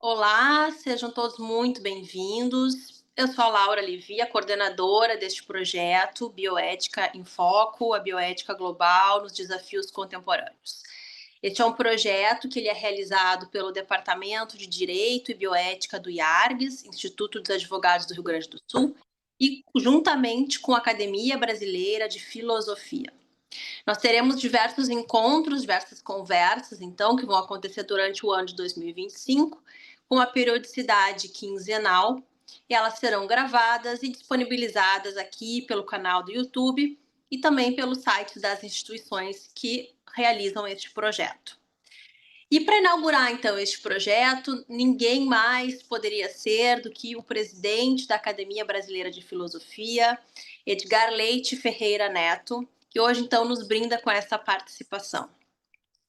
Olá, sejam todos muito bem-vindos. Eu sou a Laura Levi, a coordenadora deste projeto Bioética em Foco, a bioética global nos desafios contemporâneos. Este é um projeto que ele é realizado pelo Departamento de Direito e Bioética do IARGS, Instituto dos Advogados do Rio Grande do Sul, e juntamente com a Academia Brasileira de Filosofia. Nós teremos diversos encontros, diversas conversas, então, que vão acontecer durante o ano de 2025, com a periodicidade quinzenal, e elas serão gravadas e disponibilizadas aqui pelo canal do YouTube e também pelo site das instituições que realizam este projeto. E para inaugurar, então, este projeto, ninguém mais poderia ser do que o presidente da Academia Brasileira de Filosofia, Edgar Leite Ferreira Neto, que hoje, então, nos brinda com essa participação.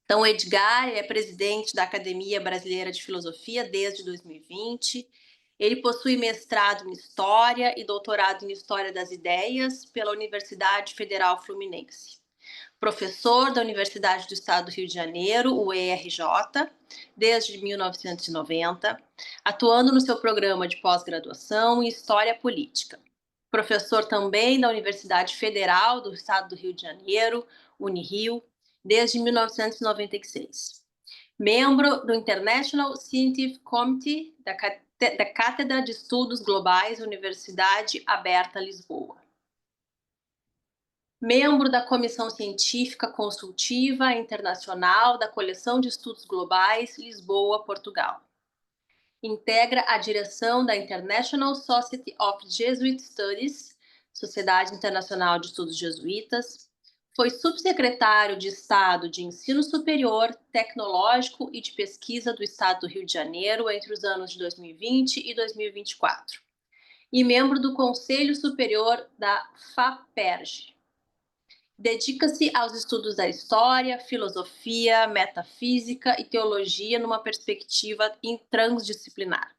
Então, o Edgar é presidente da Academia Brasileira de Filosofia desde 2020. Ele possui mestrado em História e doutorado em História das Ideias pela Universidade Federal Fluminense. Professor da Universidade do Estado do Rio de Janeiro, o ERJ, desde 1990, atuando no seu programa de pós-graduação em História Política. Professor também da Universidade Federal do Estado do Rio de Janeiro, Unirio, desde 1996. Membro do International Scientific Committee da Cátedra de Estudos Globais, Universidade Aberta Lisboa. Membro da Comissão Científica Consultiva Internacional da Coleção de Estudos Globais, Lisboa, Portugal. Integra a direção da International Society of Jesuit Studies, Sociedade Internacional de Estudos Jesuítas. Foi subsecretário de Estado de Ensino Superior, Tecnológico e de Pesquisa do Estado do Rio de Janeiro entre os anos de 2020 e 2024. E membro do Conselho Superior da FAPERJ. Dedica-se aos estudos da história, filosofia, metafísica e teologia numa perspectiva transdisciplinar.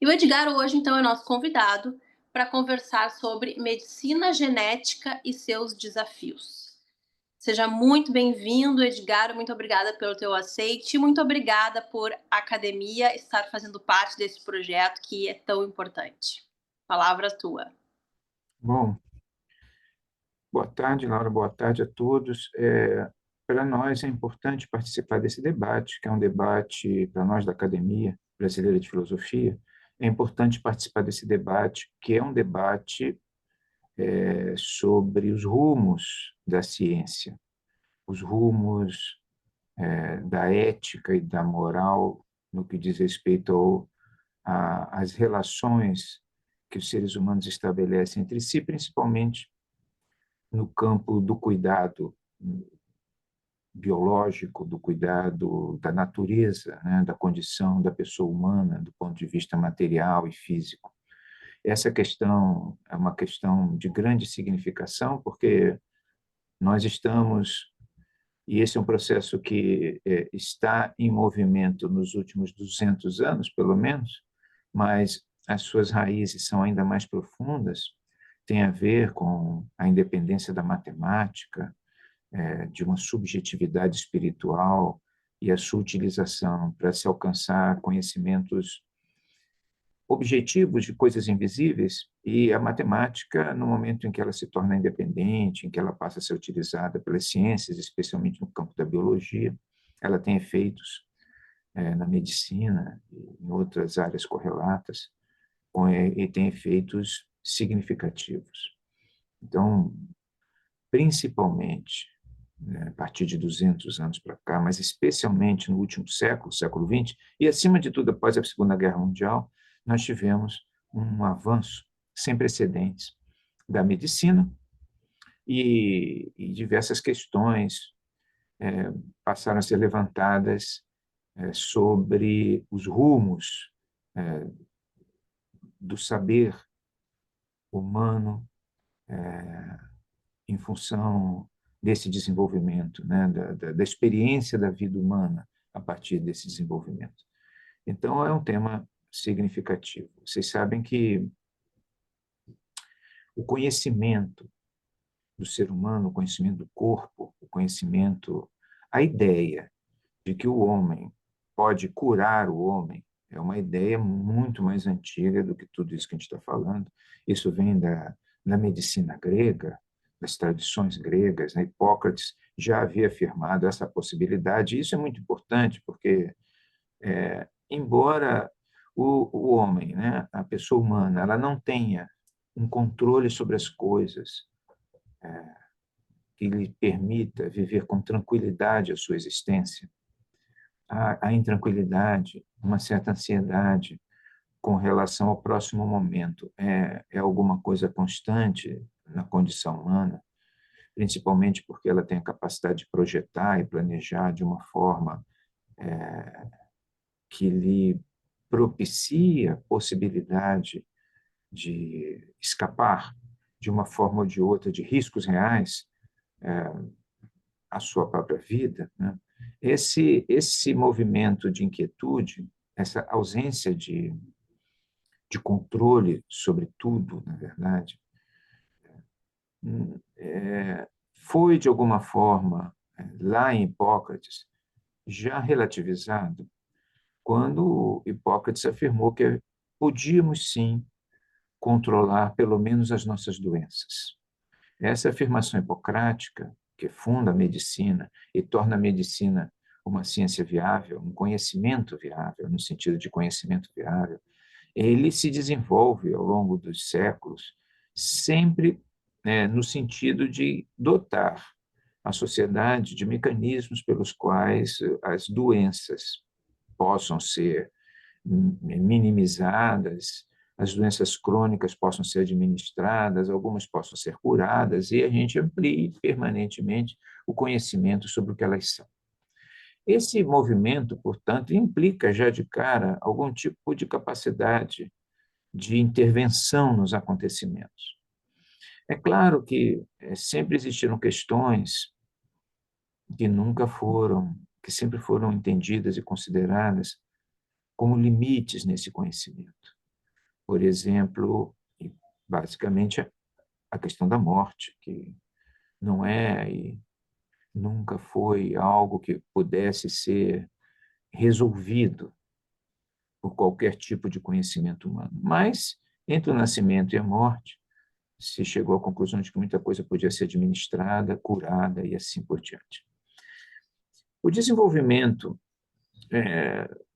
E o Edgar hoje, então, é nosso convidado para conversar sobre medicina genética e seus desafios. Seja muito bem-vindo, Edgar, muito obrigada pelo teu aceite e muito obrigada por a academia estar fazendo parte desse projeto que é tão importante. Palavra tua. Bom, boa tarde, Laura, boa tarde a todos. Para nós é importante participar desse debate, que é um debate, para nós da Academia Brasileira de Filosofia, é importante participar desse debate, que é um debate sobre os rumos da ciência, os rumos da ética e da moral no que diz respeito às relações que os seres humanos estabelecem entre si, principalmente no campo do cuidado biológico, do cuidado da natureza, né, da condição da pessoa humana, do ponto de vista material e físico. Essa questão é uma questão de grande significação, porque nós estamos, e esse é um processo que está em movimento nos últimos 200 anos, pelo menos, mas as suas raízes são ainda mais profundas, tem a ver com a independência da matemática, de uma subjetividade espiritual e a sua utilização para se alcançar conhecimentos objetivos de coisas invisíveis, e a matemática, no momento em que ela se torna independente, em que ela passa a ser utilizada pelas ciências, especialmente no campo da biologia, ela tem efeitos na medicina e em outras áreas correlatas, e tem efeitos significativos. Então, principalmente, né, a partir de 200 anos para cá, mas especialmente no último século, século XX, e acima de tudo após a Segunda Guerra Mundial, nós tivemos um avanço sem precedentes da medicina e diversas questões passaram a ser levantadas sobre os rumos do saber humano em função desse desenvolvimento, né, da experiência da vida humana a partir desse desenvolvimento. Então, é um tema significativo. Vocês sabem que o conhecimento do ser humano, o conhecimento do corpo, o conhecimento, a ideia de que o homem pode curar o homem é uma ideia muito mais antiga do que tudo isso que a gente está falando. Isso vem da medicina grega, das tradições gregas, né? Hipócrates já havia afirmado essa possibilidade. E isso é muito importante, porque, embora o homem, né, a pessoa humana, ela não tenha um controle sobre as coisas que lhe permita viver com tranquilidade a sua existência, a intranquilidade, uma certa ansiedade com relação ao próximo momento é alguma coisa constante na condição humana, principalmente porque ela tem a capacidade de projetar e planejar de uma forma que lhe propicia a possibilidade de escapar de uma forma ou de outra de riscos reais à sua própria vida, né? Esse movimento de inquietude, essa ausência de controle sobre tudo, na verdade, foi, de alguma forma, lá em Hipócrates, já relativizado, quando Hipócrates afirmou que podíamos, sim, controlar pelo menos as nossas doenças. Essa afirmação hipocrática, que funda a medicina e torna a medicina uma ciência viável, um conhecimento viável, no sentido de conhecimento viável, ele se desenvolve ao longo dos séculos, sempre, no sentido de dotar a sociedade de mecanismos pelos quais as doenças possam ser minimizadas, as doenças crônicas possam ser administradas, algumas possam ser curadas, e a gente amplie permanentemente o conhecimento sobre o que elas são. Esse movimento, portanto, implica já de cara algum tipo de capacidade de intervenção nos acontecimentos. É claro que sempre existiram questões que sempre foram entendidas e consideradas como limites nesse conhecimento. Por exemplo, basicamente a questão da morte, que não é e nunca foi algo que pudesse ser resolvido por qualquer tipo de conhecimento humano. Mas, entre o nascimento e a morte, se chegou à conclusão de que muita coisa podia ser administrada, curada e assim por diante. O desenvolvimento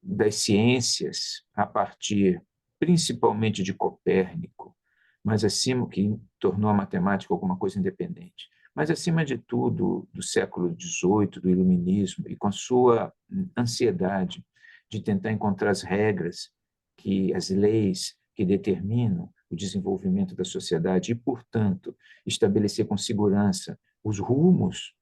das ciências, a partir principalmente de Copérnico, mas acima que tornou a matemática alguma coisa independente, mas acima de tudo do século XVIII, do Iluminismo, e com a sua ansiedade de tentar encontrar as regras, as leis que determinam o desenvolvimento da sociedade e, portanto, estabelecer com segurança os rumos,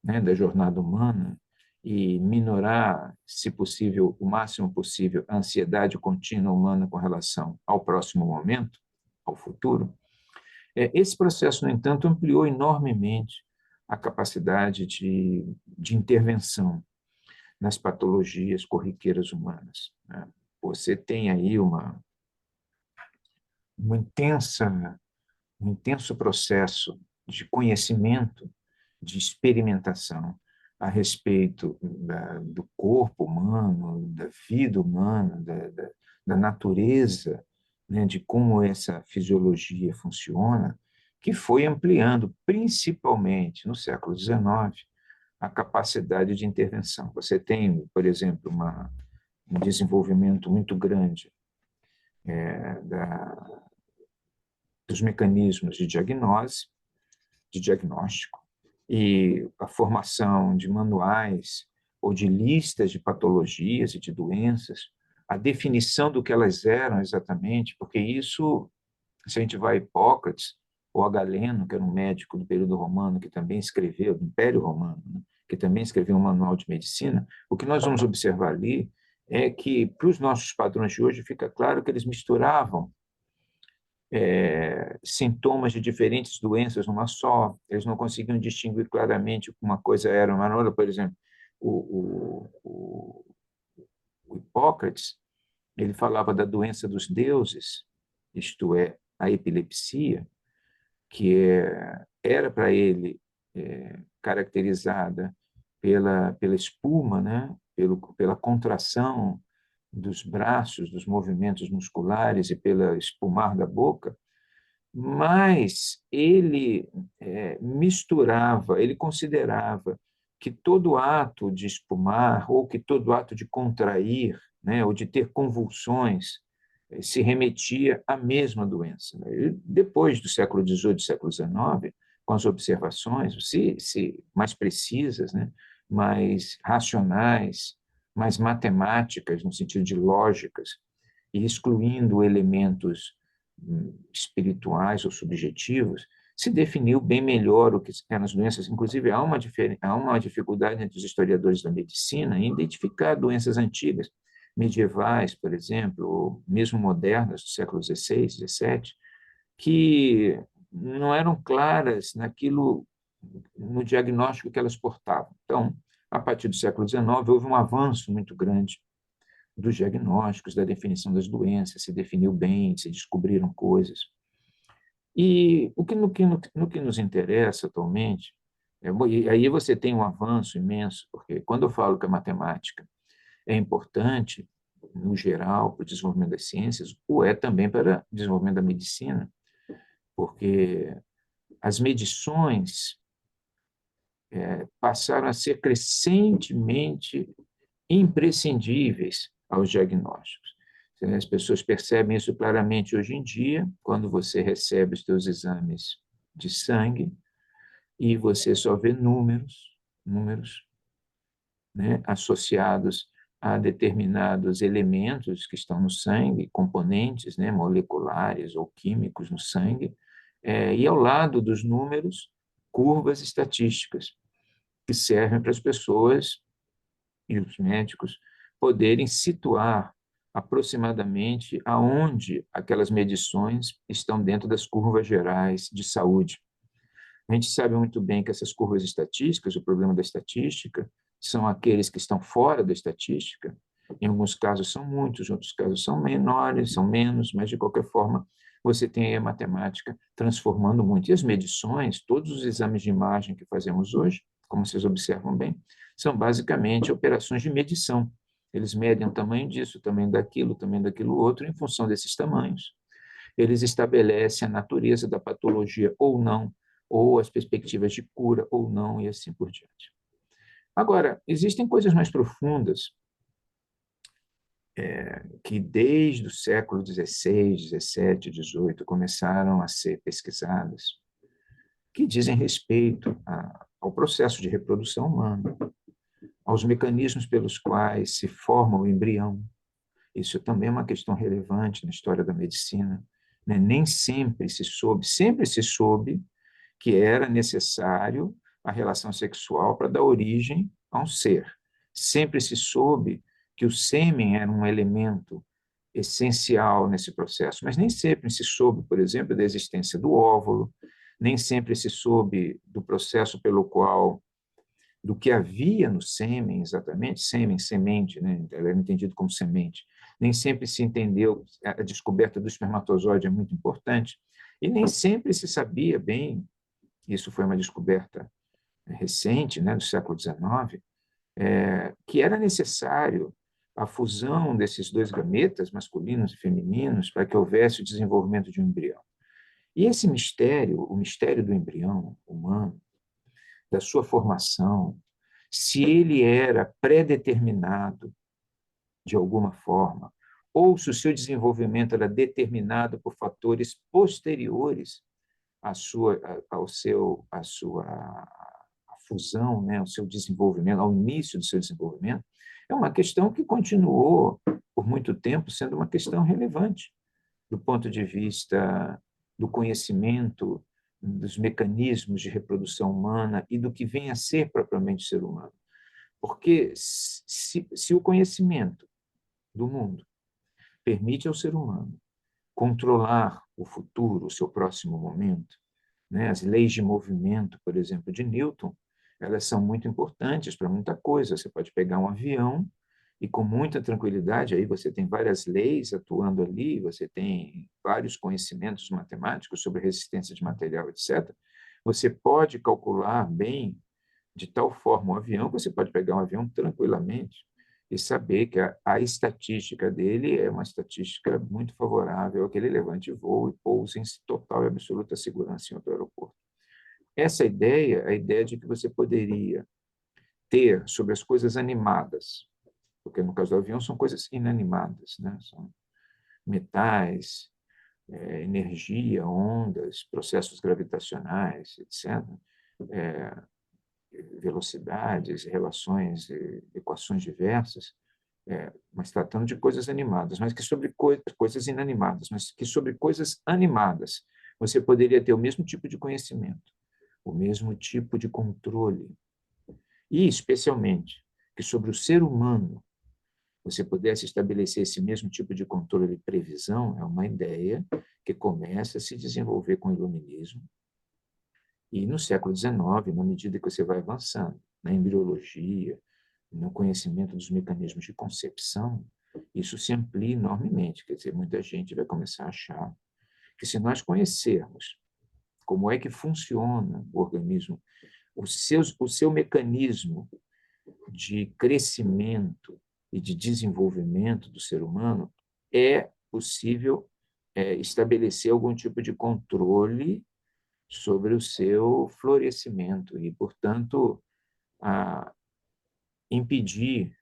né, da jornada humana e minorar, se possível, o máximo possível, a ansiedade contínua humana com relação ao próximo momento, ao futuro. Esse processo, no entanto, ampliou enormemente a capacidade de intervenção nas patologias corriqueiras humanas, né? Você tem aí uma um intenso processo de conhecimento, de experimentação a respeito do corpo humano, da vida humana, da natureza, né, de como essa fisiologia funciona, que foi ampliando, principalmente no século XIX, a capacidade de intervenção. Você tem, por exemplo, um desenvolvimento muito grande dos mecanismos de diagnose, de diagnóstico, e a formação de manuais ou de listas de patologias e de doenças, a definição do que elas eram exatamente, porque isso, se a gente vai a Hipócrates, ou a Galeno, que era um médico do período romano, que também escreveu, do Império Romano, né, que também escreveu um manual de medicina, o que nós vamos observar ali é que, para os nossos padrões de hoje, fica claro que eles misturavam sintomas de diferentes doenças numa só, eles não conseguiam distinguir claramente o que uma coisa era uma outra. Por exemplo, o Hipócrates, ele falava da doença dos deuses, isto é, a epilepsia, que era para ele caracterizada pela espuma, né? Pela contração dos braços, dos movimentos musculares e pela espumar da boca, mas ele misturava, ele considerava que todo ato de espumar ou que todo ato de contrair, né, ou de ter convulsões, se remetia à mesma doença. Depois do século XVIII, século XIX, com as observações mais precisas, né, mais racionais, mais matemáticas, no sentido de lógicas, e excluindo elementos espirituais ou subjetivos, se definiu bem melhor o que eram as doenças. Inclusive, há uma dificuldade entre os historiadores da medicina em identificar doenças antigas, medievais, por exemplo, ou mesmo modernas, do século XVI, XVII, que não eram claras no diagnóstico que elas portavam. Então, a partir do século XIX, houve um avanço muito grande dos diagnósticos, da definição das doenças, se definiu bem, se descobriram coisas. E no que nos interessa atualmente, e aí você tem um avanço imenso, porque quando eu falo que a matemática é importante, no geral, para o desenvolvimento das ciências, ou é também para o desenvolvimento da medicina, porque as medições passaram a ser crescentemente imprescindíveis aos diagnósticos. As pessoas percebem isso claramente hoje em dia, quando você recebe os seus exames de sangue e você só vê números, né, associados a determinados elementos que estão no sangue, componentes, né, moleculares ou químicos no sangue, e ao lado dos números, curvas estatísticas, que servem para as pessoas e os médicos poderem situar aproximadamente aonde aquelas medições estão dentro das curvas gerais de saúde. A gente sabe muito bem que essas curvas estatísticas, o problema da estatística, são aqueles que estão fora da estatística. Em alguns casos são muitos, em outros casos são menores, são menos, mas de qualquer forma você tem a matemática transformando muito. E as medições, todos os exames de imagem que fazemos hoje, como vocês observam bem, são basicamente operações de medição. Eles medem o tamanho disso, o tamanho daquilo outro, em função desses tamanhos. Eles estabelecem a natureza da patologia ou não, ou as perspectivas de cura ou não, e assim por diante. Agora, existem coisas mais profundas que desde o século XVI, XVII, XVIII começaram a ser pesquisadas, que dizem respeito ao processo de reprodução humana, aos mecanismos pelos quais se forma o embrião. Isso também é uma questão relevante na história da medicina. Né? Nem sempre se soube que era necessário a relação sexual para dar origem a um ser. Sempre se soube que o sêmen era um elemento essencial nesse processo, mas nem sempre se soube, por exemplo, da existência do óvulo, nem sempre se soube do processo pelo qual do que havia no sêmen, exatamente, sêmen, semente, né? Ela era entendido como semente. Nem sempre se entendeu, a descoberta do espermatozoide é muito importante, e nem sempre se sabia bem, isso foi uma descoberta recente, né, do século XIX, que era necessário a fusão desses dois gametas, masculinos e femininos, para que houvesse o desenvolvimento de um embrião. E esse mistério, o mistério do embrião humano, da sua formação, se ele era pré-determinado de alguma forma, ou se o seu desenvolvimento era determinado por fatores posteriores à sua, ao seu, à sua à fusão, né, ao seu desenvolvimento, ao início do seu desenvolvimento, é uma questão que continuou por muito tempo sendo uma questão relevante do ponto de vista do conhecimento dos mecanismos de reprodução humana e do que vem a ser propriamente o ser humano. Porque se o conhecimento do mundo permite ao ser humano controlar o futuro, o seu próximo momento, né? As leis de movimento, por exemplo, de Newton, elas são muito importantes para muita coisa. Você pode pegar um avião e com muita tranquilidade, aí você tem várias leis atuando ali, você tem vários conhecimentos matemáticos sobre resistência de material, etc. Você pode calcular bem de tal forma um avião, você pode pegar um avião tranquilamente e saber que a estatística dele é uma estatística muito favorável a que ele levante voo e pouse em total e absoluta segurança em outro aeroporto. Essa ideia, a ideia de que você poderia ter sobre as coisas animadas, porque no caso do avião são coisas inanimadas, né? São metais, energia, ondas, processos gravitacionais, etc., velocidades, relações, equações diversas, mas tratando de coisas animadas, mas que sobre coisas inanimadas, mas que sobre coisas animadas você poderia ter o mesmo tipo de conhecimento, o mesmo tipo de controle, e especialmente que sobre o ser humano você pudesse estabelecer esse mesmo tipo de controle e previsão, é uma ideia que começa a se desenvolver com o iluminismo. E no século XIX, na medida que você vai avançando na embriologia, no conhecimento dos mecanismos de concepção, isso se amplia enormemente. Quer dizer, muita gente vai começar a achar que se nós conhecermos como é que funciona o organismo, o seu mecanismo de crescimento e de desenvolvimento do ser humano, é possível estabelecer algum tipo de controle sobre o seu florescimento e, portanto, impedir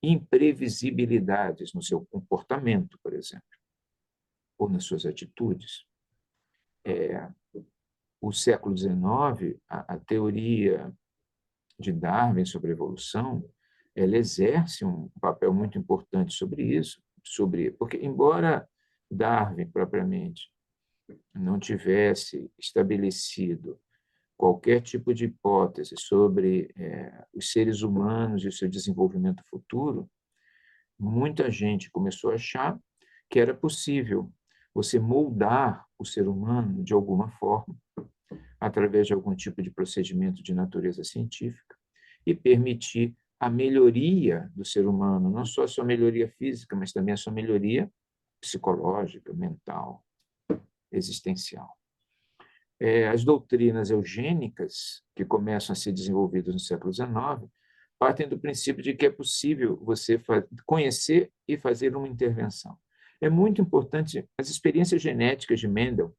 imprevisibilidades no seu comportamento, por exemplo, ou nas suas atitudes. O século XIX, a teoria de Darwin sobre a evolução, ela exerce um papel muito importante sobre isso, porque embora Darwin propriamente não tivesse estabelecido qualquer tipo de hipótese sobre os seres humanos e o seu desenvolvimento futuro, muita gente começou a achar que era possível você moldar o ser humano de alguma forma, através de algum tipo de procedimento de natureza científica, e permitir a melhoria do ser humano, não só a sua melhoria física, mas também a sua melhoria psicológica, mental, existencial. As doutrinas eugênicas, que começam a ser desenvolvidas no século XIX, partem do princípio de que é possível você conhecer e fazer uma intervenção. É muito importante as experiências genéticas de Mendel,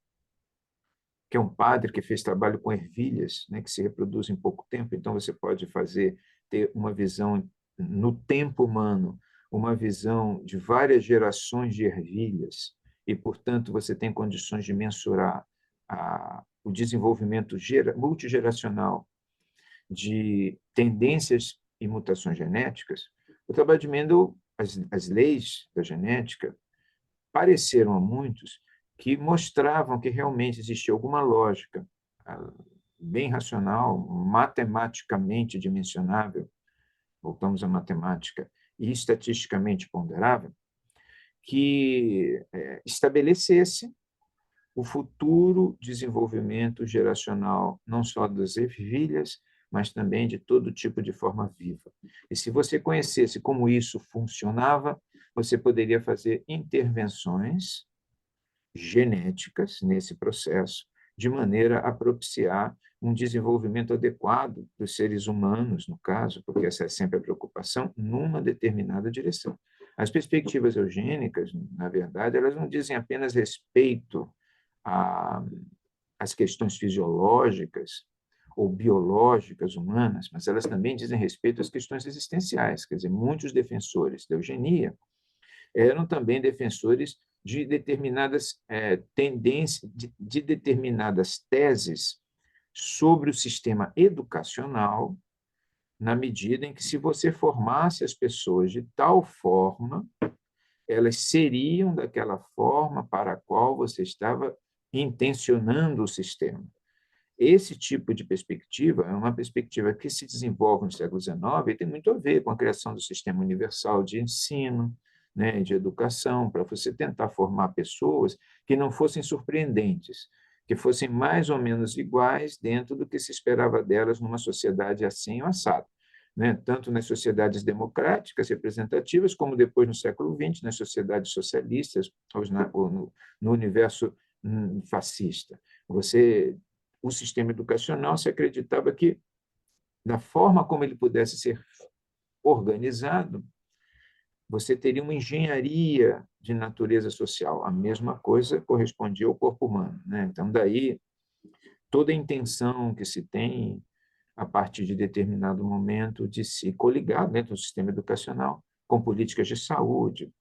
que é um padre que fez trabalho com ervilhas, né, que se reproduzem em pouco tempo, então você pode ter uma visão no tempo humano, uma visão de várias gerações de ervilhas, e, portanto, você tem condições de mensurar o desenvolvimento multigeracional de tendências e mutações genéticas. O trabalho de Mendel, as leis da genética, pareceram a muitos que mostravam que realmente existia alguma lógica bem racional, matematicamente dimensionável, voltamos à matemática, e estatisticamente ponderável, que estabelecesse o futuro desenvolvimento geracional, não só das ervilhas, mas também de todo tipo de forma viva. E se você conhecesse como isso funcionava, você poderia fazer intervenções genéticas nesse processo, de maneira a propiciar um desenvolvimento adequado dos seres humanos, no caso, porque essa é sempre a preocupação, numa determinada direção. As perspectivas eugênicas, na verdade, elas não dizem apenas respeito às questões fisiológicas ou biológicas humanas, mas elas também dizem respeito às questões existenciais. Quer dizer, muitos defensores da eugenia eram também defensores de determinadas tendências, de determinadas teses sobre o sistema educacional, na medida em que, se você formasse as pessoas de tal forma, elas seriam daquela forma para a qual você estava intencionando o sistema. Esse tipo de perspectiva é uma perspectiva que se desenvolve no século XIX e tem muito a ver com a criação do sistema universal de ensino, né, de educação, para você tentar formar pessoas que não fossem surpreendentes, que fossem mais ou menos iguais dentro do que se esperava delas numa sociedade assim ou assado. Né? Tanto nas sociedades democráticas representativas, como depois no século XX, nas sociedades socialistas, ou no universo fascista. O sistema educacional se acreditava que da forma como ele pudesse ser organizado, você teria uma engenharia de natureza social. A mesma coisa correspondia ao corpo humano, né? Então, daí, toda a intenção que se tem, a partir de determinado momento, de se coligar dentro do sistema educacional com políticas de saúde,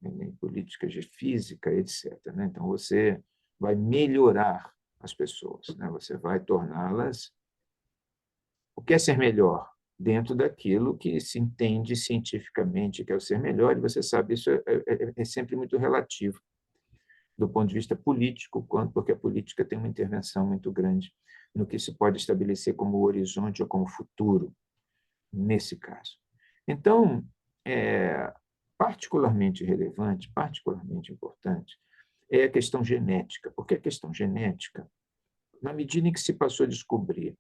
políticas de física, etc., né? Então, você vai melhorar as pessoas, né? Você vai torná-las... O que é ser melhor? Dentro daquilo que se entende cientificamente que é o ser melhor, e você sabe, isso é sempre muito relativo, do ponto de vista político, porque a política tem uma intervenção muito grande no que se pode estabelecer como horizonte ou como futuro, nesse caso. Então, é particularmente relevante, particularmente importante, é a questão genética, porque a questão genética, na medida em que se passou a descobrir,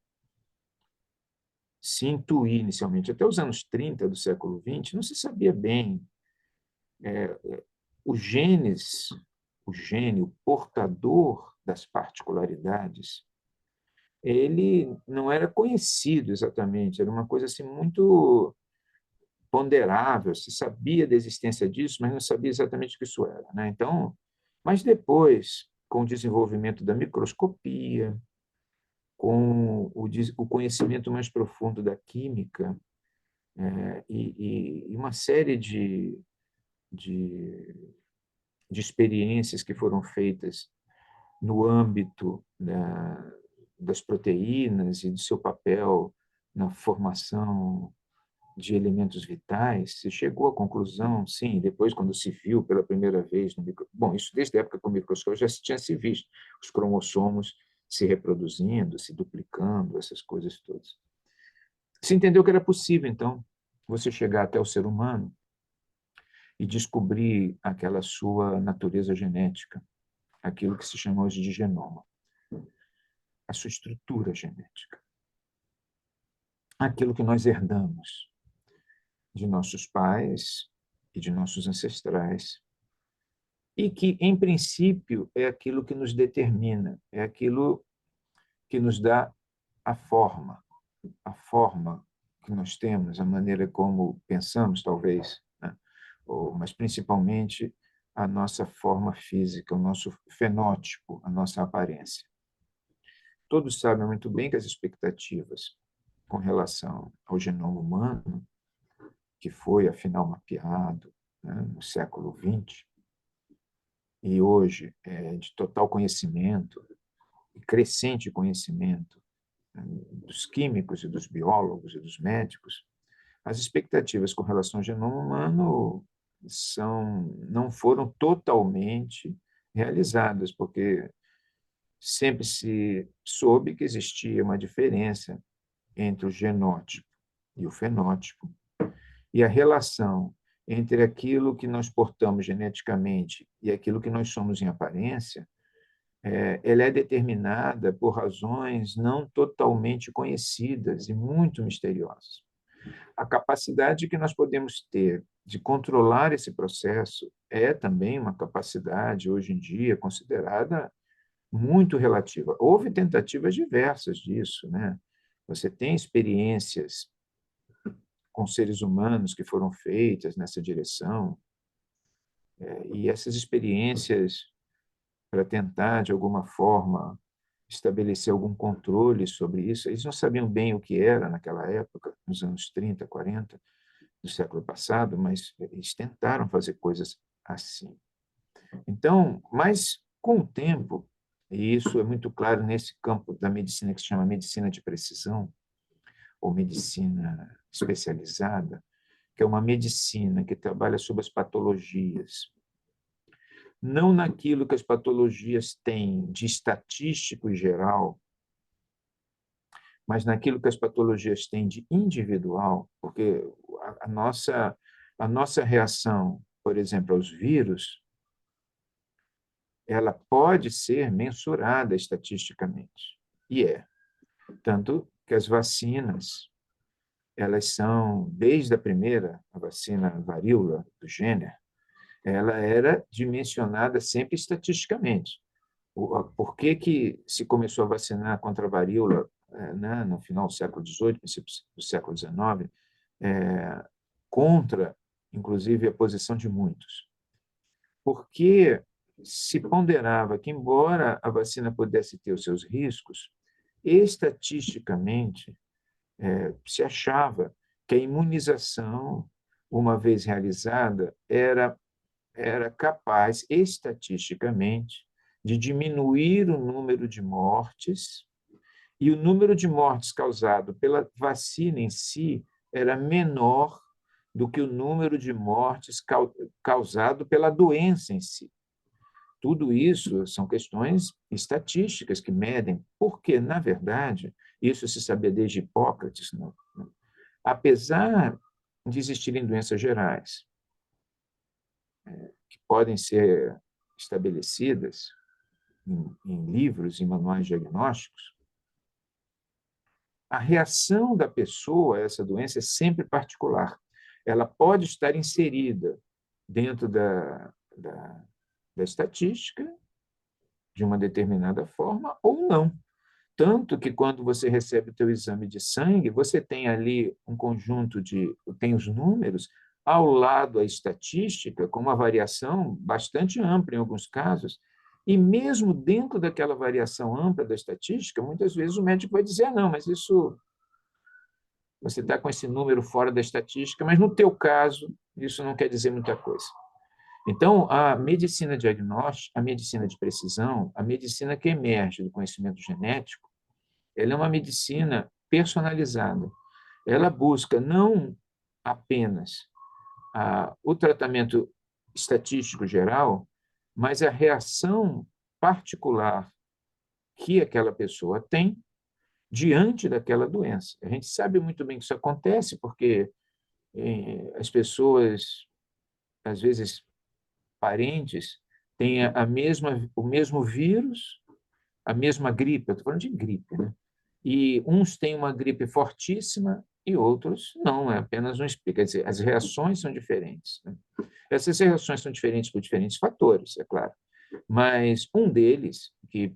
se intuir inicialmente, até os anos 30 do século XX, não se sabia bem os genes, o gene, o portador das particularidades, ele não era conhecido exatamente, era uma coisa assim muito ponderável, se sabia da existência disso, mas não sabia exatamente o que isso era, né? Então, mas depois, com o desenvolvimento da microscopia, com o conhecimento mais profundo da química, e uma série de, de experiências que foram feitas no âmbito das proteínas e do seu papel na formação de elementos vitais, se chegou à conclusão, sim, depois quando se viu pela primeira vez no bom, isso desde a época com o microscópio já se tinha se visto, os cromossomos se reproduzindo, se duplicando, essas coisas todas. Se entendeu que era possível, então, você chegar até o ser humano e descobrir aquela sua natureza genética, aquilo que se chama hoje de genoma, a sua estrutura genética, aquilo que nós herdamos de nossos pais e de nossos ancestrais, e que, em princípio, é aquilo que nos determina, é aquilo que nos dá a forma que nós temos, a maneira como pensamos, talvez, né? Mas principalmente a nossa forma física, o nosso fenótipo, a nossa aparência. Todos sabem muito bem que as expectativas com relação ao genoma humano, que foi, afinal, mapeado, né, no século XX, e hoje é de total conhecimento, e crescente conhecimento, né, dos químicos e dos biólogos e dos médicos, as expectativas com relação ao genoma humano não foram totalmente realizadas, porque sempre se soube que existia uma diferença entre o genótipo e o fenótipo, e a relação entre aquilo que nós portamos geneticamente e aquilo que nós somos em aparência, ela é determinada por razões não totalmente conhecidas e muito misteriosas. A capacidade que nós podemos ter de controlar esse processo é também uma capacidade, hoje em dia, considerada muito relativa. Houve tentativas diversas disso, né? Você tem experiências com seres humanos que foram feitas nessa direção, e essas experiências, para tentar, de alguma forma, estabelecer algum controle sobre isso, eles não sabiam bem o que era naquela época, nos anos 30, 40 do século passado, mas eles tentaram fazer coisas assim. Então, mas com o tempo, e isso é muito claro nesse campo da medicina que se chama medicina de precisão, ou medicina especializada, que é uma medicina que trabalha sobre as patologias, não naquilo que as patologias têm de estatístico e geral, mas naquilo que as patologias têm de individual, porque a nossa reação, por exemplo, aos vírus, ela pode ser mensurada estatisticamente, e é. Tanto que as vacinas, elas são, desde a primeira, a vacina varíola do Jenner, ela era dimensionada sempre estatisticamente. Por que se começou a vacinar contra a varíola né, no final do século XVIII, princípio do século XIX, contra, inclusive, a posição de muitos. Porque se ponderava que, embora a vacina pudesse ter os seus riscos, estatisticamente se achava que a imunização, uma vez realizada, era capaz, estatisticamente, de diminuir o número de mortes, e o número de mortes causado pela vacina em si era menor do que o número de mortes causado pela doença em si. Tudo isso são questões estatísticas que medem, porque, na verdade, isso se sabia desde Hipócrates, apesar de existirem doenças gerais que podem ser estabelecidas em livros e manuais diagnósticos, a reação da pessoa a essa doença é sempre particular. Ela pode estar inserida dentro da estatística de uma determinada forma ou não. Tanto que quando você recebe o teu exame de sangue, você tem ali um conjunto tem os números, ao lado a estatística, com uma variação bastante ampla em alguns casos, e mesmo dentro daquela variação ampla da estatística, muitas vezes o médico vai dizer, não, mas isso, você está com esse número fora da estatística, mas no teu caso, isso não quer dizer muita coisa. Então, a medicina diagnóstica, a medicina de precisão, a medicina que emerge do conhecimento genético, ela é uma medicina personalizada. Ela busca não apenas o tratamento estatístico geral, mas a reação particular que aquela pessoa tem diante daquela doença. A gente sabe muito bem que isso acontece porque as pessoas, às vezes parentes, têm o mesmo vírus, a mesma gripe, eu estou falando de gripe, né? E uns têm uma gripe fortíssima e outros não, é apenas um espírito. Quer dizer, as reações são diferentes, né? Essas reações são diferentes por diferentes fatores, é claro, mas um deles, que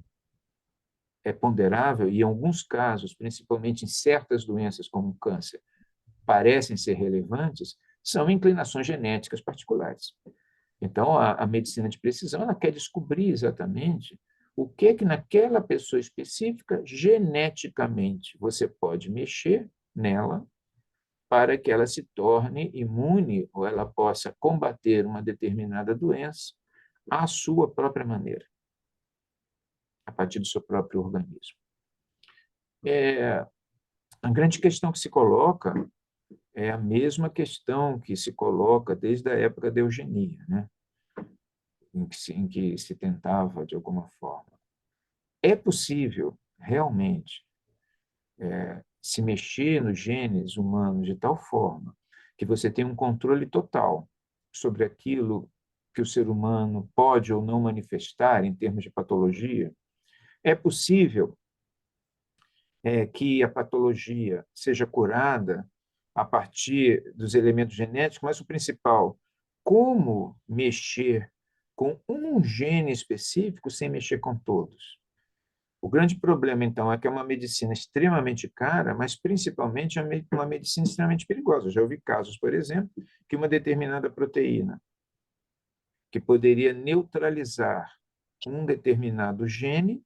é ponderável, e em alguns casos, principalmente em certas doenças como o câncer, parecem ser relevantes, são inclinações genéticas particulares. Então, a medicina de precisão ela quer descobrir exatamente o que é que naquela pessoa específica, geneticamente, você pode mexer nela para que ela se torne imune ou ela possa combater uma determinada doença à sua própria maneira, a partir do seu próprio organismo. A grande questão que se coloca é a mesma questão que se coloca desde a época da eugenia, né? Em que se tentava, de alguma forma. É possível, realmente, se mexer nos genes humanos de tal forma que você tenha um controle total sobre aquilo que o ser humano pode ou não manifestar em termos de patologia? É possível que a patologia seja curada a partir dos elementos genéticos, mas o principal, como mexer com um gene específico sem mexer com todos? O grande problema, então, é que é uma medicina extremamente cara, mas principalmente é uma medicina extremamente perigosa. Eu já ouvi casos, por exemplo, que uma determinada proteína que poderia neutralizar um determinado gene,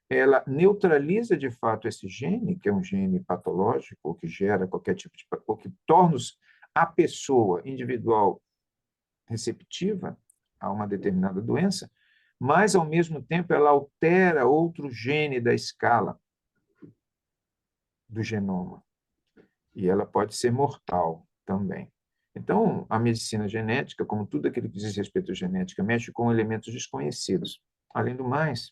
ela neutraliza de fato esse gene, que é um gene patológico, ou que gera qualquer tipo de, ou que torna a pessoa individual receptiva a uma determinada doença, mas, ao mesmo tempo, ela altera outro gene da escala do genoma. E ela pode ser mortal também. Então, a medicina genética, como tudo aquilo que diz respeito à genética, mexe com elementos desconhecidos. Além do mais,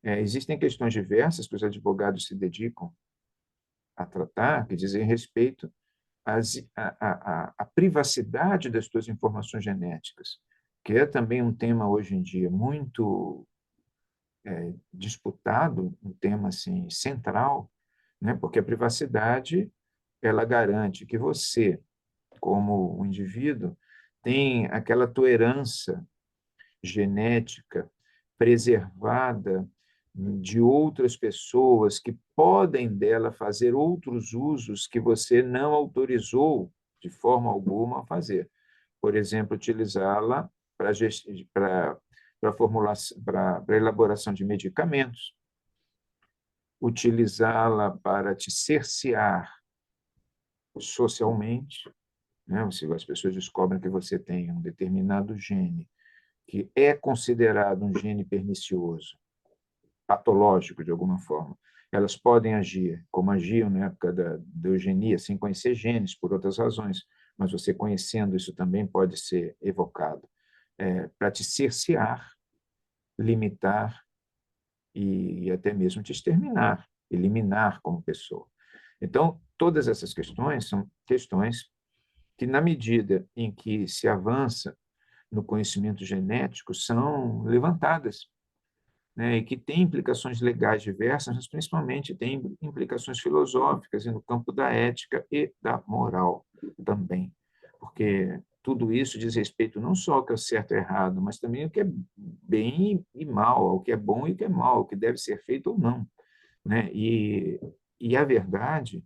existem questões diversas que os advogados se dedicam a tratar, que dizem respeito à privacidade das suas informações genéticas, que é também um tema hoje em dia muito disputado, um tema assim central, né? Porque a privacidade ela garante que você, como um indivíduo, tem aquela tua herança genética preservada de outras pessoas que podem dela fazer outros usos que você não autorizou de forma alguma a fazer. Por exemplo, utilizá-la para formulação, para elaboração de medicamentos, utilizá-la para te cercear socialmente, né? Se as pessoas descobrem que você tem um determinado gene que é considerado um gene pernicioso, patológico de alguma forma, elas podem agir como agiam na época da eugenia, sem conhecer genes, por outras razões, mas você conhecendo isso também pode ser evocado, para te cercear, limitar e até mesmo te exterminar, eliminar como pessoa. Então, todas essas questões são questões que, na medida em que se avança no conhecimento genético, são levantadas, né, e que têm implicações legais diversas, mas principalmente têm implicações filosóficas e no campo da ética e da moral também, porque tudo isso diz respeito não só ao que é certo e errado, mas também ao que é bem e mal, ao que é bom e o que é mal, ao que deve ser feito ou não, né? E a verdade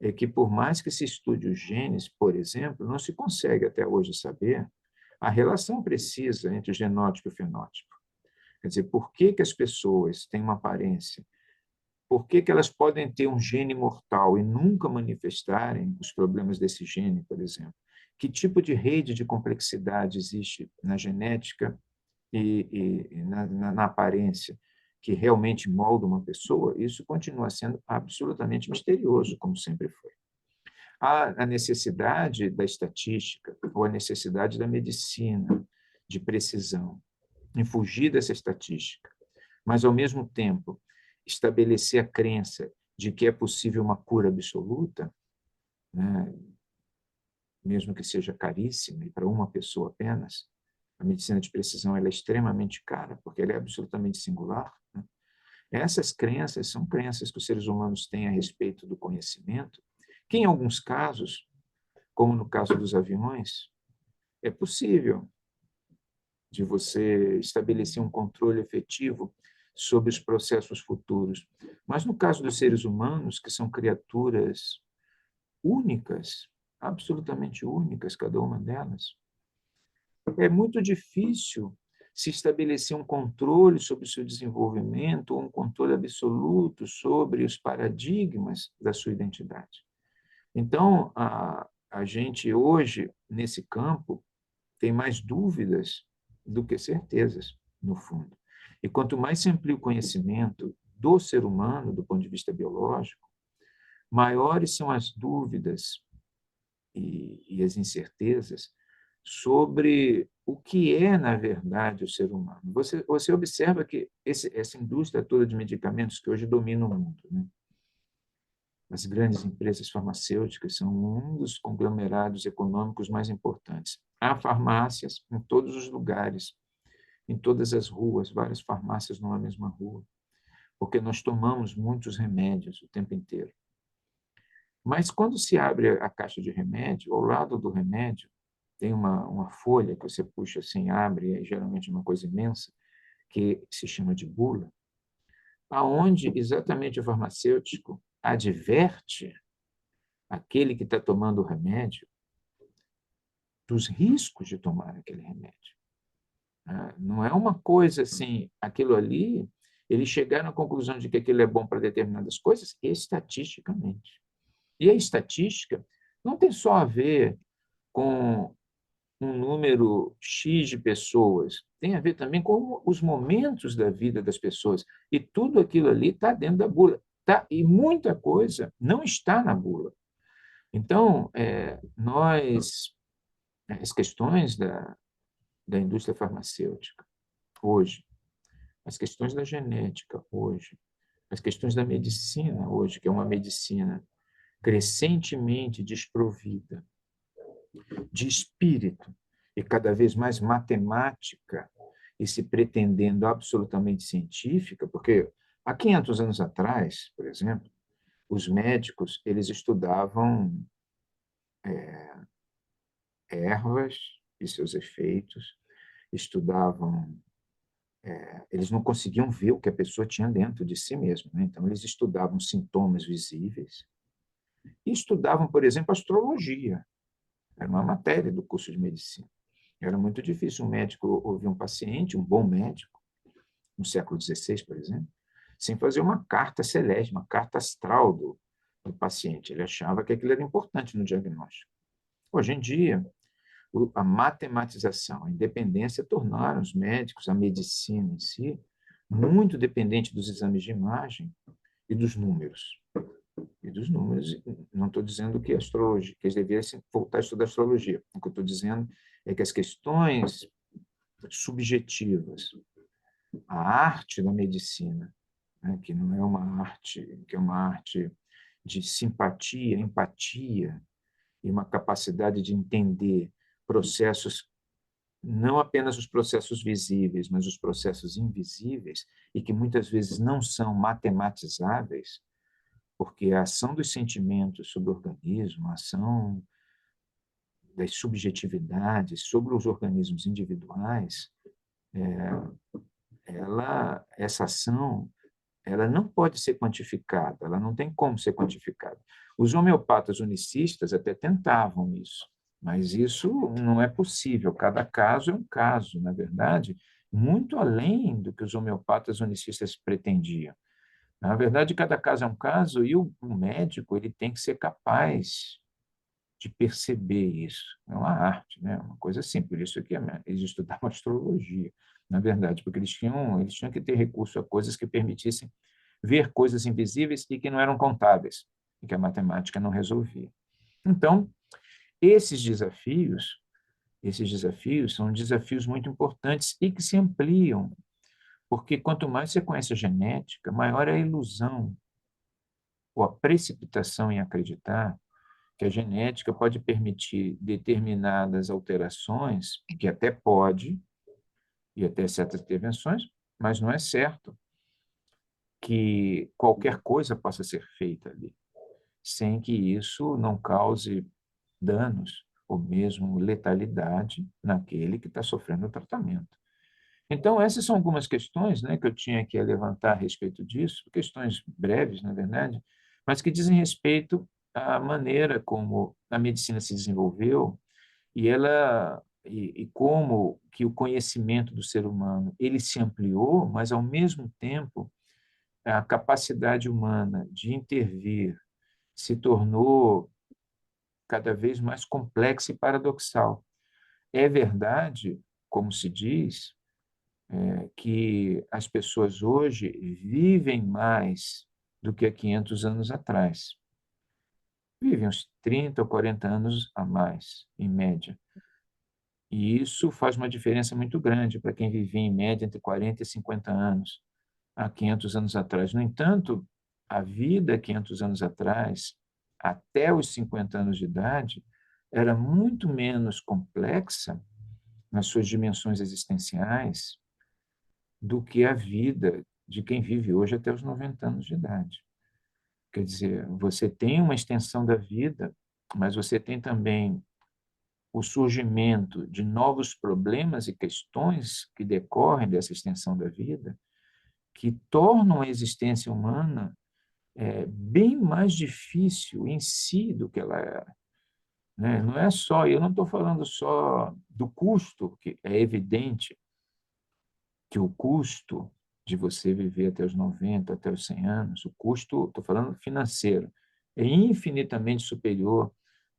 é que, por mais que se estude os genes, por exemplo, não se consegue até hoje saber a relação precisa entre o genótipo e o fenótipo. Quer dizer, por que que as pessoas têm uma aparência? Por que que elas podem ter um gene mortal e nunca manifestarem os problemas desse gene, por exemplo? Que tipo de rede de complexidade existe na genética e na aparência que realmente molda uma pessoa? Isso continua sendo absolutamente misterioso, como sempre foi. Há a necessidade da estatística ou a necessidade da medicina de precisão em fugir dessa estatística, mas, ao mesmo tempo, estabelecer a crença de que é possível uma cura absoluta, né, mesmo que seja caríssima e para uma pessoa apenas. A medicina de precisão ela é extremamente cara, porque ela é absolutamente singular. Né? Essas crenças são crenças que os seres humanos têm a respeito do conhecimento, que, em alguns casos, como no caso dos aviões, é possível de você estabelecer um controle efetivo sobre os processos futuros. Mas no caso dos seres humanos, que são criaturas únicas, absolutamente únicas, cada uma delas, é muito difícil se estabelecer um controle sobre o seu desenvolvimento ou um controle absoluto sobre os paradigmas da sua identidade. Então, a gente hoje, nesse campo, tem mais dúvidas do que certezas, no fundo. E quanto mais se amplia o conhecimento do ser humano, do ponto de vista biológico, maiores são as dúvidas e as incertezas sobre o que é, na verdade, o ser humano. Você observa que essa indústria toda de medicamentos que hoje domina o mundo, né? As grandes empresas farmacêuticas são um dos conglomerados econômicos mais importantes. Há farmácias em todos os lugares, em todas as ruas, várias farmácias numa mesma rua, porque nós tomamos muitos remédios o tempo inteiro. Mas quando se abre a caixa de remédio, ao lado do remédio, tem uma folha que você puxa assim, abre, é geralmente uma coisa imensa, que se chama de bula, aonde exatamente o farmacêutico adverte aquele que está tomando o remédio dos riscos de tomar aquele remédio. Não é uma coisa assim, aquilo ali, eles chegaram à conclusão de que aquilo é bom para determinadas coisas estatisticamente. E a estatística não tem só a ver com um número X de pessoas, tem a ver também com os momentos da vida das pessoas. E tudo aquilo ali está dentro da bula. Tá? E muita coisa não está na bula. Então, as questões da indústria farmacêutica hoje, as questões da genética hoje, as questões da medicina hoje, que é uma medicina crescentemente desprovida de espírito e cada vez mais matemática e se pretendendo absolutamente científica, porque há 500 anos atrás, por exemplo, os médicos eles estudavam ervas e seus efeitos, estudavam eles não conseguiam ver o que a pessoa tinha dentro de si mesma, né? Então, eles estudavam sintomas visíveis e estudavam, por exemplo, astrologia. Era uma matéria do curso de medicina. Era muito difícil um médico ouvir um paciente, um bom médico, no século XVI, por exemplo, sem fazer uma carta celeste, uma carta astral do paciente. Ele achava que aquilo era importante no diagnóstico. Hoje em dia, a matematização, a independência tornaram os médicos, a medicina em si, muito dependente dos exames de imagem e dos números. E dos números, não estou dizendo que astrologia, que eles devessem voltar a estudar astrologia. O que eu estou dizendo é que as questões subjetivas, a arte da medicina, né, que não é uma arte, que é uma arte de simpatia, empatia e uma capacidade de entender processos, não apenas os processos visíveis, mas os processos invisíveis, e que muitas vezes não são matematizáveis, porque a ação dos sentimentos sobre o organismo, a ação das subjetividades sobre os organismos individuais, essa ação, ela não pode ser quantificada, ela não tem como ser quantificada. Os homeopatas unicistas até tentavam isso, mas isso não é possível. Cada caso é um caso, na verdade, muito além do que os homeopatas unicistas pretendiam. Na verdade, cada caso é um caso e o médico ele tem que ser capaz de perceber isso. É uma arte, né? Uma coisa assim. Por isso que eles estudavam astrologia, na verdade, porque eles tinham que ter recurso a coisas que permitissem ver coisas invisíveis e que não eram contáveis, e que a matemática não resolvia. Então, esses desafios são desafios muito importantes e que se ampliam, porque quanto mais você conhece a genética, maior é a ilusão ou a precipitação em acreditar que a genética pode permitir determinadas alterações, que até pode, e até certas intervenções, mas não é certo que qualquer coisa possa ser feita ali, sem que isso não cause danos ou mesmo letalidade naquele que está sofrendo o tratamento. Então, essas são algumas questões, né, que eu tinha que levantar a respeito disso, questões breves, na verdade, mas que dizem respeito à maneira como a medicina se desenvolveu e como que o conhecimento do ser humano ele se ampliou, mas ao mesmo tempo a capacidade humana de intervir se tornou cada vez mais complexa e paradoxal. É verdade, como se diz, que as pessoas hoje vivem mais do que há 500 anos atrás. Vivem uns 30 ou 40 anos a mais, em média. E isso faz uma diferença muito grande para quem vivia em média entre 40 e 50 anos, há 500 anos atrás. No entanto, a vida 500 anos atrás, até os 50 anos de idade, era muito menos complexa nas suas dimensões existenciais do que a vida de quem vive hoje até os 90 anos de idade. Quer dizer, você tem uma extensão da vida, mas você tem também o surgimento de novos problemas e questões que decorrem dessa extensão da vida, que tornam a existência humana bem mais difícil em si do que ela era. Né? Não é só, eu não estou falando só do custo, que é evidente que o custo de você viver até os 90, até os 100 anos, o custo, estou falando financeiro, é infinitamente superior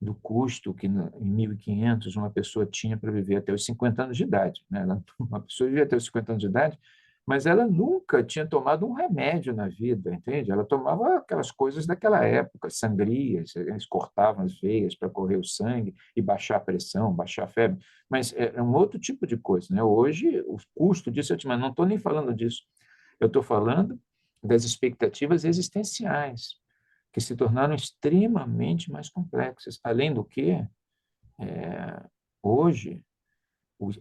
do custo que em 1500 uma pessoa tinha para viver até os 50 anos de idade. Né? Uma pessoa vivia até os 50 anos de idade, mas ela nunca tinha tomado um remédio na vida, entende? Ela tomava aquelas coisas daquela época, sangrias, eles cortavam as veias para correr o sangue e baixar a pressão, baixar a febre, mas é um outro tipo de coisa, né? Hoje, o custo disso, mas não estou nem falando disso, eu estou falando das expectativas existenciais, que se tornaram extremamente mais complexas. Além do que, hoje,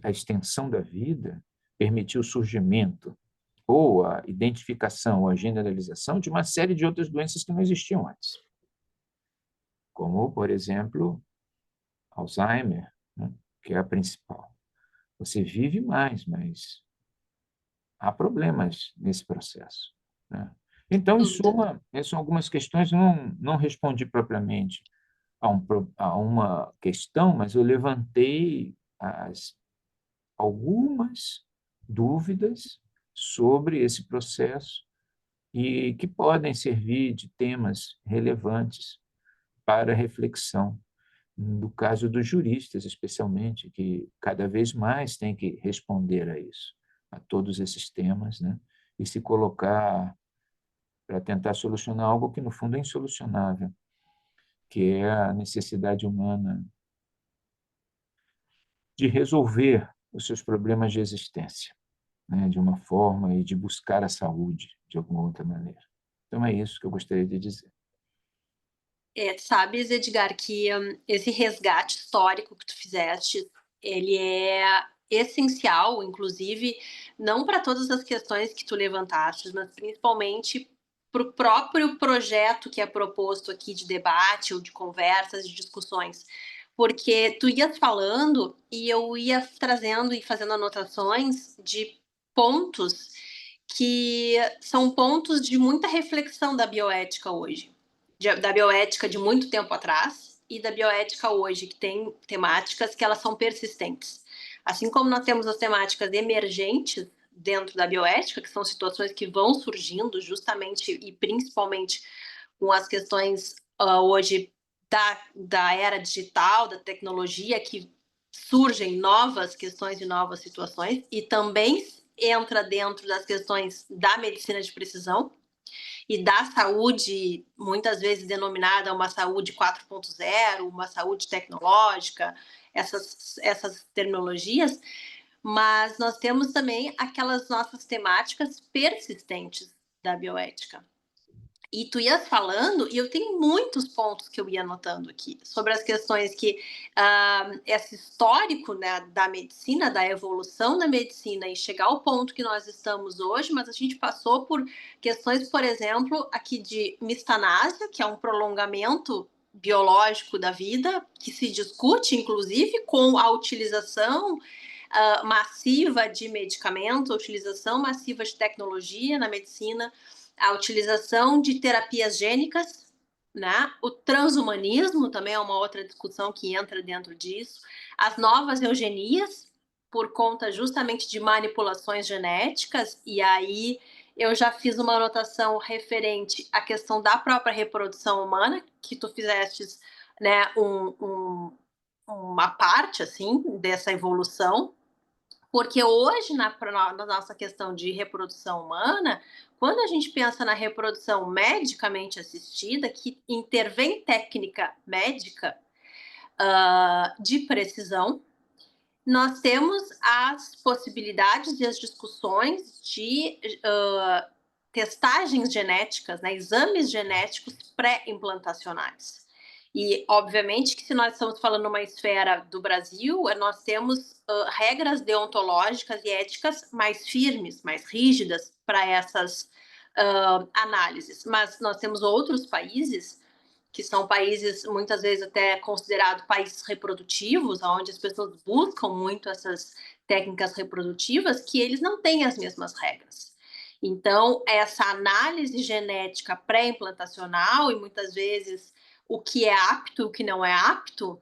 a extensão da vida permitiu o surgimento ou a identificação ou a generalização de uma série de outras doenças que não existiam antes, como, por exemplo, Alzheimer, né, que é a principal. Você vive mais, mas há problemas nesse processo, né? Então, em dúvida. suma, essas são algumas questões, não respondi propriamente a uma questão, mas eu levantei algumas dúvidas sobre esse processo e que podem servir de temas relevantes para reflexão, no caso dos juristas, especialmente, que cada vez mais têm que responder a isso, a todos esses temas, né? E se colocar para tentar solucionar algo que, no fundo, é insolucionável, que é a necessidade humana de resolver os seus problemas de existência, né, de uma forma e de buscar a saúde de alguma outra maneira. Então é isso que eu gostaria de dizer. Sabes, Edgar, que esse resgate histórico que tu fizeste, ele é essencial, inclusive, não para todas as questões que tu levantaste, mas principalmente para o próprio projeto que é proposto aqui de debate ou de conversas, de discussões. Porque tu ias falando e eu ia trazendo e fazendo anotações de pontos que são pontos de muita reflexão da bioética hoje, da bioética de muito tempo atrás e da bioética hoje, que tem temáticas que elas são persistentes. Assim como nós temos as temáticas emergentes dentro da bioética, que são situações que vão surgindo justamente e principalmente com as questões hoje da era digital, da tecnologia, que surgem novas questões e novas situações, e também entra dentro das questões da medicina de precisão, e da saúde, muitas vezes denominada uma saúde 4.0, uma saúde tecnológica, essas terminologias, mas nós temos também aquelas nossas temáticas persistentes da bioética. E tu ias falando, e eu tenho muitos pontos que eu ia anotando aqui, sobre as questões que esse histórico, né, da medicina, da evolução da medicina e chegar ao ponto que nós estamos hoje, mas a gente passou por questões, por exemplo, aqui de mistanásia, que é um prolongamento biológico da vida, que se discute, inclusive, com a utilização massiva de medicamentos, a utilização massiva de tecnologia na medicina, a utilização de terapias gênicas, né? O transhumanismo também é uma outra discussão que entra dentro disso. As novas eugenias, por conta justamente de manipulações genéticas, e aí eu já fiz uma anotação referente à questão da própria reprodução humana, que tu fizestes, né, uma parte, assim, dessa evolução, porque hoje, na nossa questão de reprodução humana, quando a gente pensa na reprodução medicamente assistida, que intervém técnica médica de precisão, nós temos as possibilidades e as discussões de testagens genéticas, né, exames genéticos pré-implantacionais. E, obviamente, que se nós estamos falando numa esfera do Brasil, nós temos regras deontológicas e éticas mais firmes, mais rígidas para essas análises. Mas nós temos outros países que são países muitas vezes até considerados países reprodutivos, onde as pessoas buscam muito essas técnicas reprodutivas, que eles não têm as mesmas regras. Então, essa análise genética pré-implantacional, e muitas vezes o que é apto e o que não é apto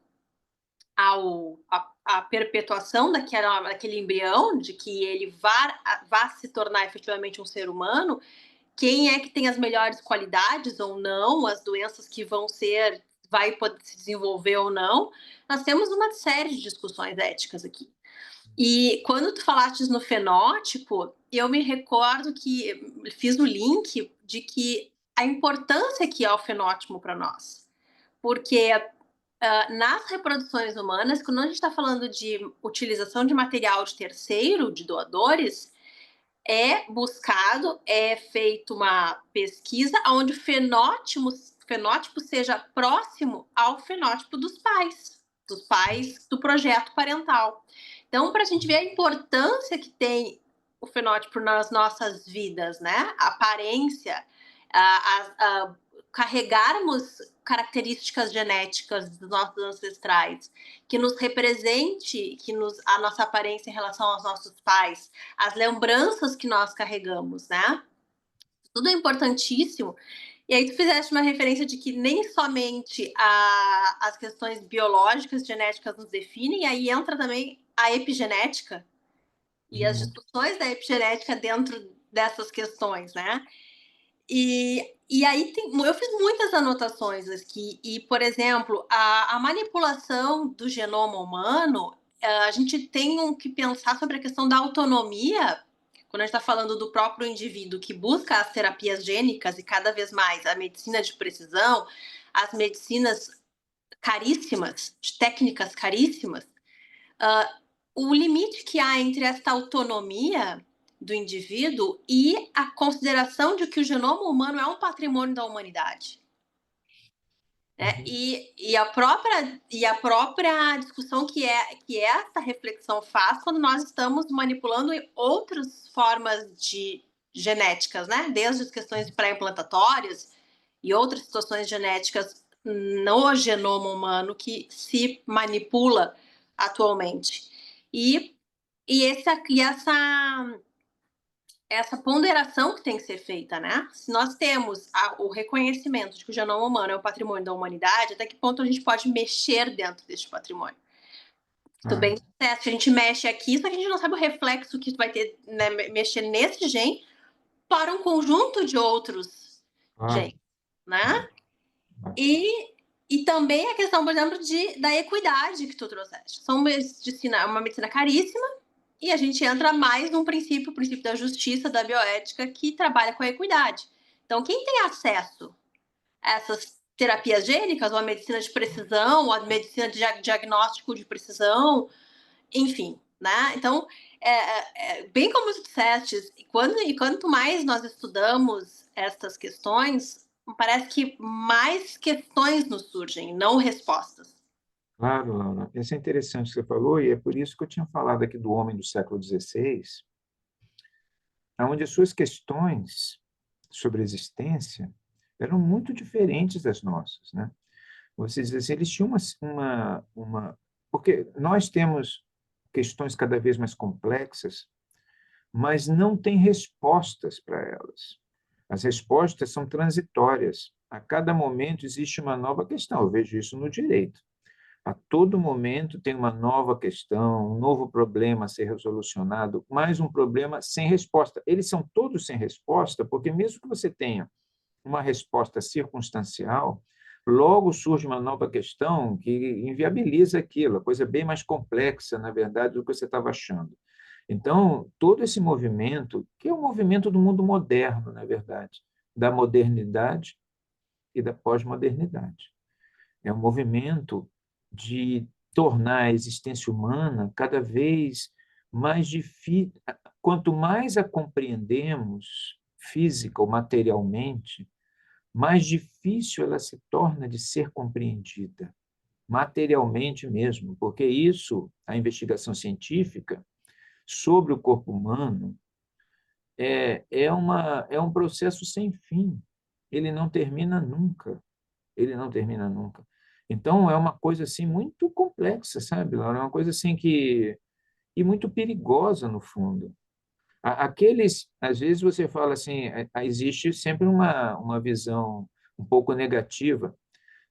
à perpetuação daquele embrião, de que ele vá se tornar efetivamente um ser humano, quem é que tem as melhores qualidades ou não, as doenças que vai poder se desenvolver ou não, nós temos uma série de discussões éticas aqui. E quando tu falaste no fenótipo, eu me recordo que fiz o link de que a importância que é o fenótipo para nós. Porque nas reproduções humanas, quando a gente está falando de utilização de material de terceiro, de doadores, é buscado, é feita uma pesquisa onde o fenótipo seja próximo ao fenótipo dos pais do projeto parental. Então, para a gente ver a importância que tem o fenótipo nas nossas vidas, né? A aparência, carregarmos características genéticas dos nossos ancestrais, que nos represente, a nossa aparência em relação aos nossos pais, as lembranças que nós carregamos, né? Tudo é importantíssimo. E aí tu fizeste uma referência de que nem somente as questões biológicas, genéticas nos definem, e aí entra também a epigenética e as discussões da epigenética dentro dessas questões, né? E aí eu fiz muitas anotações aqui, e, por exemplo, a manipulação do genoma humano, a gente tem que pensar sobre a questão da autonomia, quando a gente está falando do próprio indivíduo que busca as terapias gênicas e cada vez mais a medicina de precisão, as medicinas caríssimas, de técnicas caríssimas, o limite que há entre esta autonomia do indivíduo e a consideração de que o genoma humano é um patrimônio da humanidade. Né? E a própria discussão que essa reflexão faz quando nós estamos manipulando outras formas de genéticas, né? Desde as questões pré-implantatórias e outras situações genéticas no genoma humano que se manipula atualmente. E essa ponderação que tem que ser feita, né? Se nós temos o reconhecimento de que o genoma humano é o patrimônio da humanidade, até que ponto a gente pode mexer dentro deste patrimônio? Tudo bem, que a gente mexe aqui, só que a gente não sabe o reflexo que vai ter, né, mexer nesse gene para um conjunto de outros genes, né? E também a questão, por exemplo, da equidade que tu trouxeste. Uma medicina caríssima, e a gente entra mais num princípio, o princípio da justiça, da bioética, que trabalha com a equidade. Então, quem tem acesso a essas terapias gênicas, ou a medicina de precisão, ou a medicina de diagnóstico de precisão, enfim, né? Então, bem como tu disseste, quanto mais nós estudamos essas questões, parece que mais questões nos surgem, não respostas. Claro, Laura. Isso é interessante que você falou, e é por isso que eu tinha falado aqui do homem do século XVI, onde as suas questões sobre a existência eram muito diferentes das nossas, né? Você diz assim, eles tinham porque nós temos questões cada vez mais complexas, mas não tem respostas para elas. As respostas são transitórias. A cada momento existe uma nova questão. Eu vejo isso no direito. A todo momento tem uma nova questão, um novo problema a ser resolucionado, mais um problema sem resposta. Eles são todos sem resposta, porque mesmo que você tenha uma resposta circunstancial, logo surge uma nova questão que inviabiliza aquilo, a coisa é bem mais complexa, na verdade, do que você estava achando. Então, todo esse movimento, que é o movimento do mundo moderno, na verdade, da modernidade e da pós-modernidade. É um movimento de tornar a existência humana cada vez mais difícil. Quanto mais a compreendemos física ou materialmente, mais difícil ela se torna de ser compreendida, materialmente mesmo, porque isso, a investigação científica sobre o corpo humano, é um processo sem fim. Ele não termina nunca. Ele não termina nunca. Então, é uma coisa assim muito complexa, sabe, Laura? É uma coisa assim e muito perigosa, no fundo. Às vezes você fala assim, existe sempre uma visão um pouco negativa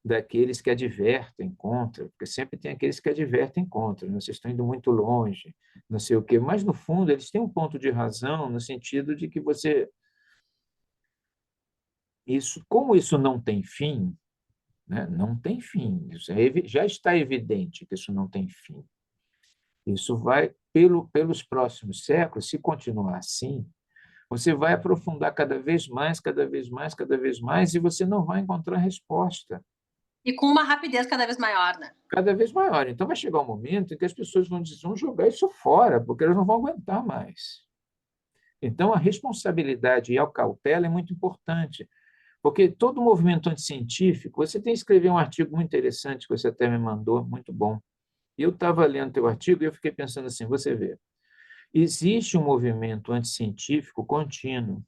daqueles que advertem contra, porque sempre tem aqueles que advertem contra, né? Vocês estão indo muito longe, não sei o quê, mas no fundo eles têm um ponto de razão no sentido de que como isso não tem fim, né? Não tem fim, já está evidente que isso não tem fim. Isso vai, pelos próximos séculos, se continuar assim, você vai aprofundar cada vez mais, cada vez mais, cada vez mais, e você não vai encontrar resposta. E com uma rapidez cada vez maior, né? Cada vez maior. Então, vai chegar um momento em que as pessoas vão jogar isso fora, porque elas não vão aguentar mais. Então, a responsabilidade e a cautela é muito importante, porque todo movimento anticientífico, você tem que escrever um artigo muito interessante, que você até me mandou, muito bom. E eu estava lendo teu artigo e eu fiquei pensando assim, você vê, existe um movimento anticientífico contínuo.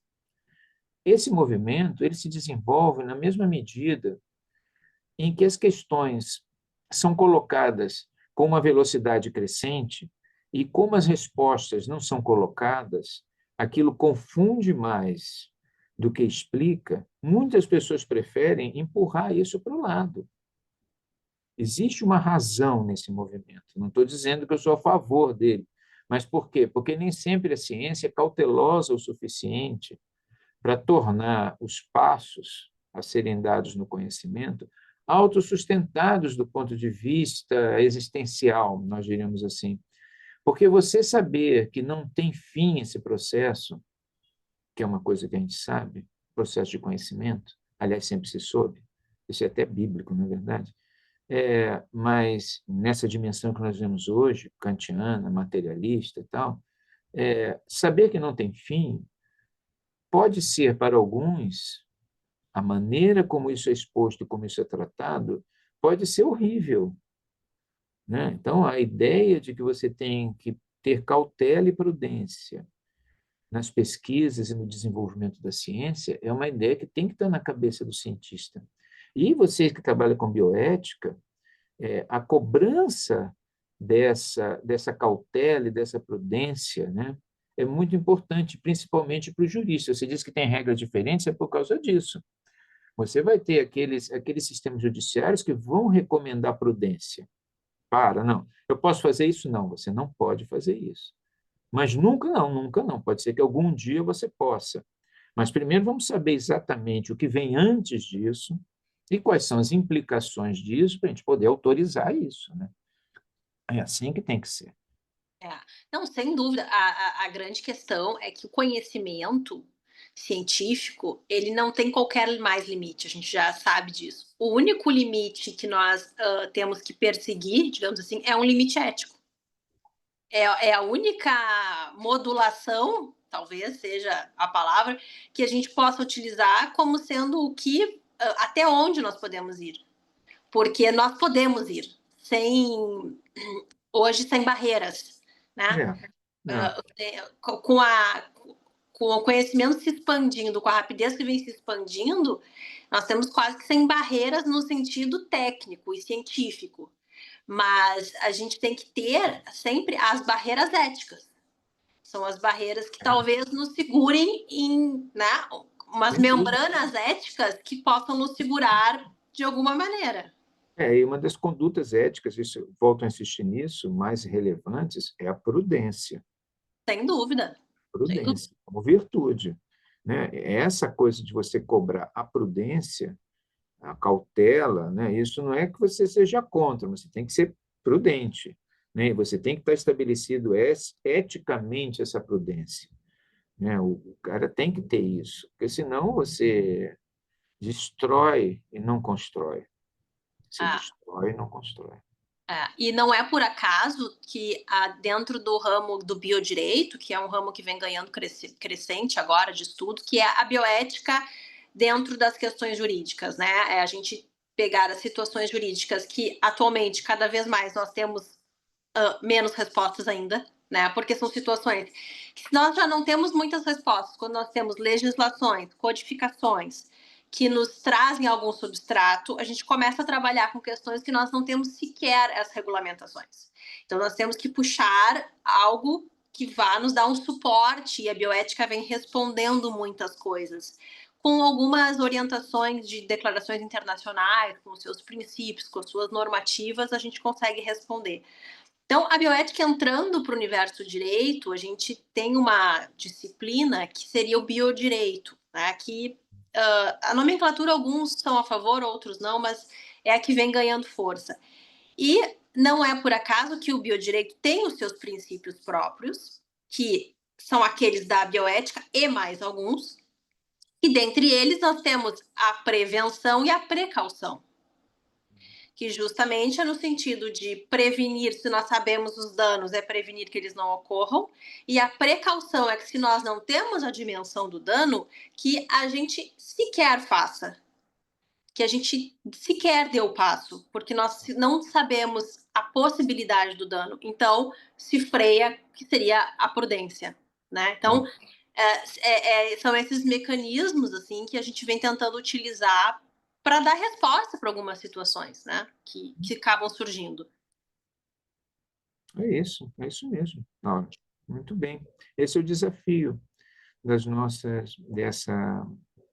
Esse movimento ele se desenvolve na mesma medida em que as questões são colocadas com uma velocidade crescente e como as respostas não são colocadas, aquilo confunde mais do que explica, muitas pessoas preferem empurrar isso para o lado. Existe uma razão nesse movimento. Não estou dizendo que eu sou a favor dele, mas por quê? Porque nem sempre a ciência é cautelosa o suficiente para tornar os passos a serem dados no conhecimento autossustentados do ponto de vista existencial, nós diríamos assim. Porque você saber que não tem fim esse processo, que é uma coisa que a gente sabe, processo de conhecimento, aliás, sempre se soube, isso é até bíblico, não é verdade? Mas nessa dimensão que nós vemos hoje, kantiana, materialista e tal, saber que não tem fim pode ser para alguns a maneira como isso é exposto, como isso é tratado, pode ser horrível, né? Então, a ideia de que você tem que ter cautela e prudência nas pesquisas e no desenvolvimento da ciência é uma ideia que tem que estar na cabeça do cientista. E você que trabalha com bioética, a cobrança dessa cautela e dessa prudência, né, é muito importante, principalmente para o jurista. Você diz que tem regras diferentes, é por causa disso. Você vai ter aqueles sistemas judiciários que vão recomendar prudência. Não. Eu posso fazer isso? Não, você não pode fazer isso. Mas nunca não, nunca não. Pode ser que algum dia você possa. Mas primeiro vamos saber exatamente o que vem antes disso e quais são as implicações disso para a gente poder autorizar isso, né? É assim que tem que ser. É. Não, sem dúvida. A grande questão é que o conhecimento científico, ele não tem qualquer mais limite, a gente já sabe disso. O único limite que nós temos que perseguir, digamos assim, é um limite ético. É a única modulação, talvez seja a palavra, que a gente possa utilizar como sendo o que, até onde nós podemos ir. Porque nós podemos ir hoje sem barreiras, né? É. Com, com o conhecimento se expandindo, com a rapidez que vem se expandindo, nós temos quase que sem barreiras no sentido técnico e científico. Mas a gente tem que ter sempre as barreiras éticas. São as barreiras que talvez nos segurem em, né, umas Sem dúvida. membranas éticas que possam nos segurar de alguma maneira. E uma das condutas éticas, isso, volto a insistir nisso, mais relevantes, é a prudência. Sem dúvida. Sem dúvida. Prudência, como virtude. Né? Essa coisa de você cobrar a prudência, a cautela, né? Isso não é que você seja contra, você tem que ser prudente. Né? E você tem que estar estabelecido eticamente essa prudência. Né? O cara tem que ter isso, porque senão você destrói e não constrói. Você Ah, destrói e não constrói. e não é por acaso que dentro do ramo do biodireito, que é um ramo que vem ganhando crescente agora de estudo, que é a bioética dentro das questões jurídicas, né? É a gente pegar as situações jurídicas que atualmente cada vez mais nós temos menos respostas ainda, né? Porque são situações que nós já não temos muitas respostas quando nós temos legislações, codificações que nos trazem algum substrato, a gente começa a trabalhar com questões que nós não temos sequer as regulamentações. Então, nós temos que puxar algo que vá nos dar um suporte, e a bioética vem respondendo muitas coisas, com algumas orientações de declarações internacionais, com os seus princípios, com as suas normativas, a gente consegue responder. Então, a bioética entrando para o universo do direito, a gente tem uma disciplina que seria o biodireito, né? Que a nomenclatura, alguns são a favor, outros não, mas é a que vem ganhando força. E não é por acaso que o biodireito tem os seus princípios próprios, que são aqueles da bioética e mais alguns, e dentre eles nós temos a prevenção e a precaução, que justamente é no sentido de prevenir, se nós sabemos os danos, é prevenir que eles não ocorram, e a precaução é que se nós não temos a dimensão do dano, que a gente sequer faça, que a gente sequer dê o passo, porque nós não sabemos a possibilidade do dano, então se freia, que seria a prudência, né? Então, São esses mecanismos assim que a gente vem tentando utilizar para dar resposta para algumas situações, né, que acabam surgindo. É isso mesmo. Ó, muito bem. Esse é o desafio das nossas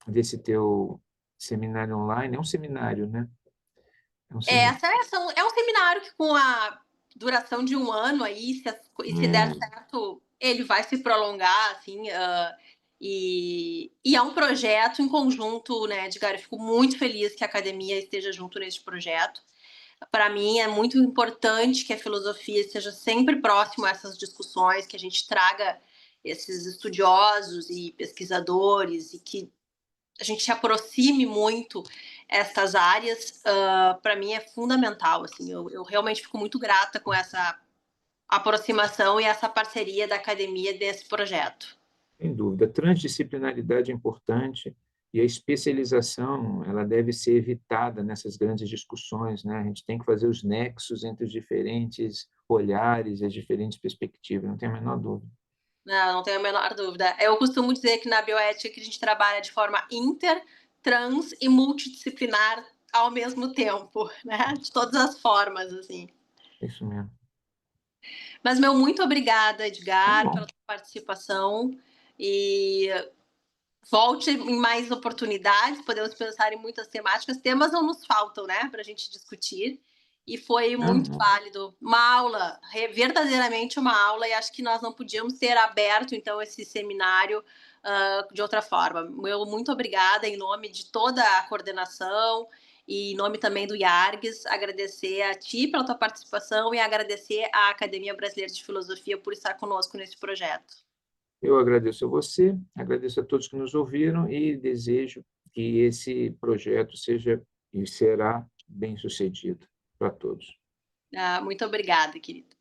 desse teu seminário online. É um seminário, né? É um seminário. É um seminário que com a duração de 1 ano aí, se der É, certo, ele vai se prolongar, assim, e é um projeto em conjunto, né, Edgar, eu fico muito feliz que a academia esteja junto nesse projeto. Para mim é muito importante que a filosofia esteja sempre próximo a essas discussões, que a gente traga esses estudiosos e pesquisadores e que a gente se aproxime muito estas áreas, para mim é fundamental, assim, eu realmente fico muito grata com essa aproximação e essa parceria da academia desse projeto. sem dúvida. A transdisciplinaridade é importante e a especialização, ela deve ser evitada nessas grandes discussões, né? A gente tem que fazer os nexos entre os diferentes olhares e as diferentes perspectivas, não tenho a menor dúvida. Não, não tenho a menor dúvida. Eu costumo dizer que na bioética que a gente trabalha de forma inter, trans e multidisciplinar ao mesmo tempo, né, de todas as formas, assim. É isso mesmo. Mas meu muito obrigada, Tá Edgar, bom. pela tua participação e volte em mais oportunidades, podemos pensar em muitas temáticas, temas não nos faltam, né, para a gente discutir, e foi Não, muito não. válido. Uma aula, verdadeiramente uma aula, e acho que nós não podíamos ter aberto, então, esse seminário de outra forma. Meu muito obrigada em nome de toda a coordenação e em nome também do IARGS, agradecer a ti pela tua participação e agradecer à Academia Brasileira de Filosofia por estar conosco nesse projeto. Eu agradeço a você, agradeço a todos que nos ouviram e desejo que esse projeto seja e será bem-sucedido para todos. Muito obrigada, querida.